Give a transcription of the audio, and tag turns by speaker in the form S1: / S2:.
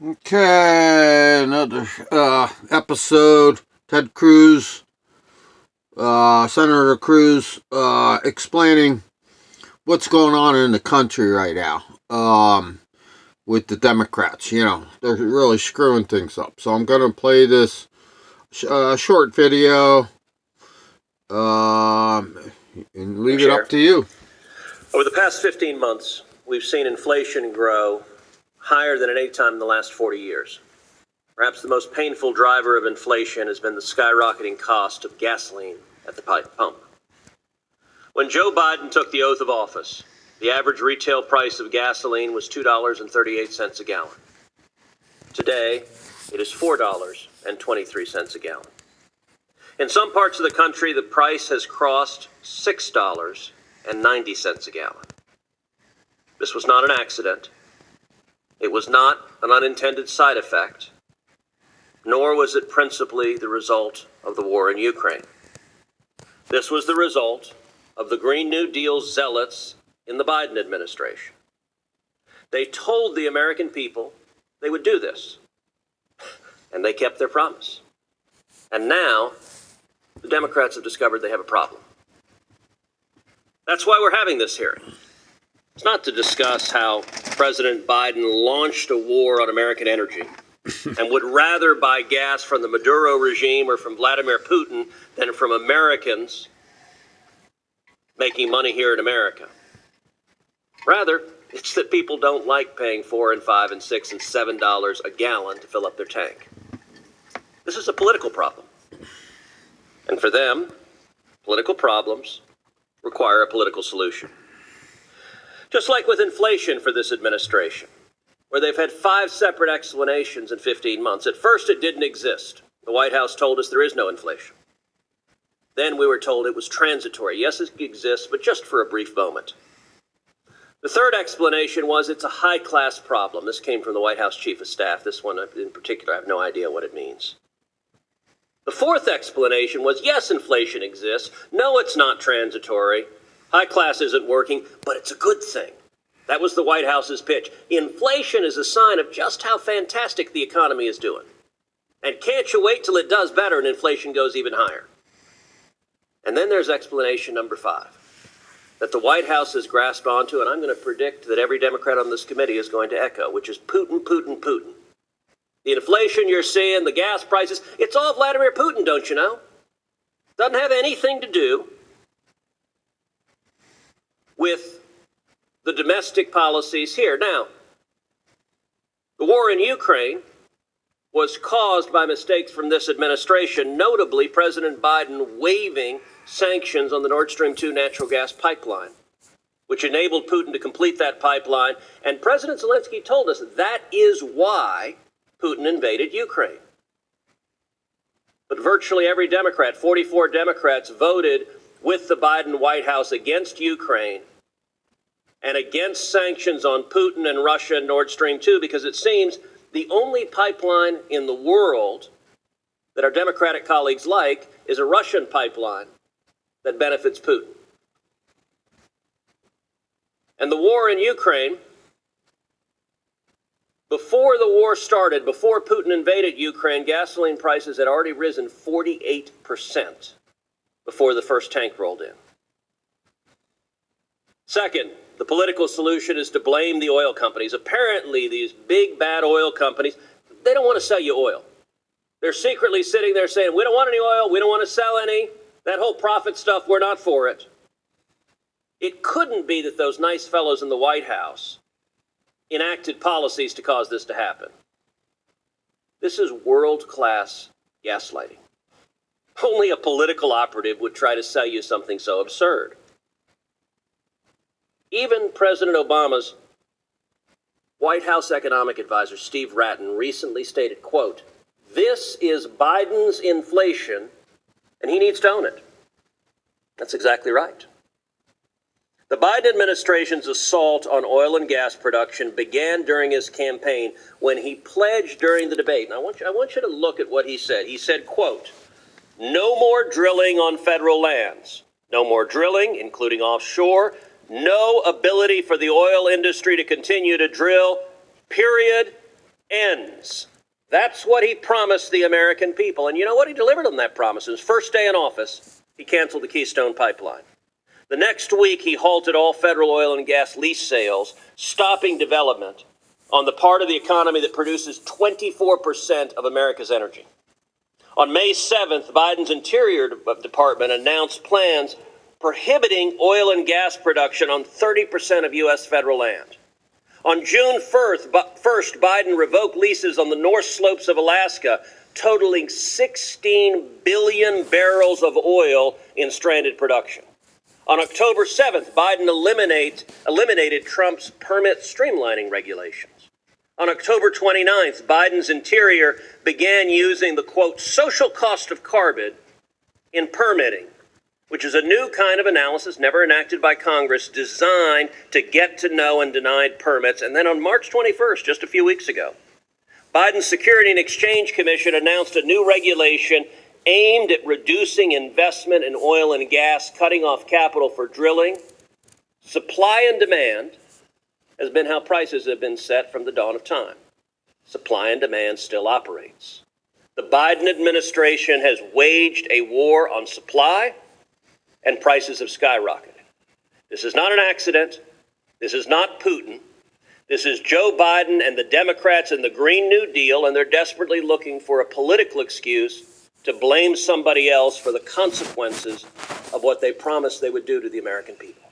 S1: Okay, another episode. Ted Cruz, Senator Cruz, explaining what's going on in the country right now with the Democrats. You know, they're really screwing things up. So I'm going to play this short video and leave it up to you.
S2: Over the past 15 months, we've seen inflation grow higher than at any time in the last 40 years. Perhaps the most painful driver of inflation has been the skyrocketing cost of gasoline at the pump. When Joe Biden took the oath of office, the average retail price of gasoline was $2.38 a gallon. Today, it is $4.23 a gallon. In some parts of the country, the price has crossed $6.90 a gallon. This was not an accident. It was not an unintended side effect, nor was it principally the result of the war in Ukraine. This was the result of the Green New Deal zealots in the Biden administration. They told the American people they would do this, and they kept their promise. And now, the Democrats have discovered they have a problem. That's why we're having this hearing. It's not to discuss how President Biden launched a war on American energy and would rather buy gas from the Maduro regime or from Vladimir Putin than from Americans making money here in America. Rather, it's that people don't like paying $4 and $5 and $6 and $7 a gallon to fill up their tank. This is a political problem. And for them, political problems require a political solution. Just like with inflation for this administration, where they've had 5 separate explanations in 15 months. At first, it didn't exist. The White House told us there is no inflation. Then we were told it was transitory. Yes, it exists, but just for a brief moment. The third explanation was it's a high-class problem. This came from the White House Chief of Staff. This one in particular, I have no idea what it means. The fourth explanation was, yes, inflation exists. No, it's not transitory. High class isn't working, but it's a good thing. That was the White House's pitch. Inflation is a sign of just how fantastic the economy is doing. And can't you wait till it does better and inflation goes even higher? And then there's explanation number 5, that the White House has grasped onto, and I'm going to predict that every Democrat on this committee is going to echo, which is Putin, Putin, Putin. The inflation you're seeing, the gas prices, it's all Vladimir Putin, don't you know? Doesn't have anything to do with the domestic policies here. Now, the war in Ukraine was caused by mistakes from this administration, notably President Biden waiving sanctions on the Nord Stream 2 natural gas pipeline, which enabled Putin to complete that pipeline. And President Zelensky told us that is why Putin invaded Ukraine. But virtually every Democrat, 44 Democrats, voted with the Biden White House against Ukraine and against sanctions on Putin and Russia and Nord Stream 2, because it seems the only pipeline in the world that our Democratic colleagues like is a Russian pipeline that benefits Putin. And the war in Ukraine, before the war started, before Putin invaded Ukraine, gasoline prices had already risen 48% before the first tank rolled in. Second, the political solution is to blame the oil companies. Apparently, these big, bad oil companies, they don't want to sell you oil. They're secretly sitting there saying, we don't want any oil, we don't want to sell any. That whole profit stuff, we're not for it. It couldn't be that those nice fellows in the White House enacted policies to cause this to happen. This is world-class gaslighting. Only a political operative would try to sell you something so absurd. Even President Obama's White House economic advisor, Steve Ratton, recently stated, quote, "This is Biden's inflation, and he needs to own it." That's exactly right. The Biden administration's assault on oil and gas production began during his campaign when he pledged during the debate. And I want you to look at what he said. He said, quote, "No more drilling on federal lands. No more drilling, including offshore. No ability for the oil industry to continue to drill, period. ends. That's what he promised the American people. And you know what? He delivered on that promise. His first day in office, he canceled the Keystone Pipeline. The next week, he halted all federal oil and gas lease sales, stopping development on the part of the economy that produces 24% of America's energy. On May 7th, Biden's Interior Department announced plans prohibiting oil and gas production on 30% of U.S. federal land. On June 1st, Biden revoked leases on the North Slopes of Alaska, totaling 16 billion barrels of oil in stranded production. On October 7th, Biden eliminated Trump's permit streamlining regulations. On October 29th, Biden's Interior began using the, quote, social cost of carbon in permitting, which is a new kind of analysis never enacted by Congress designed to get to know and denied permits. And then on March 21st, just a few weeks ago, Biden's Security and Exchange Commission announced a new regulation aimed at reducing investment in oil and gas, cutting off capital for drilling. Supply and demand has been how prices have been set from the dawn of time. Supply and demand still operates. The Biden administration has waged a war on supply, and prices have skyrocketed. This is not an accident. This is not Putin. This is Joe Biden and the Democrats and the Green New Deal, and they're desperately looking for a political excuse to blame somebody else for the consequences of what they promised they would do to the American people.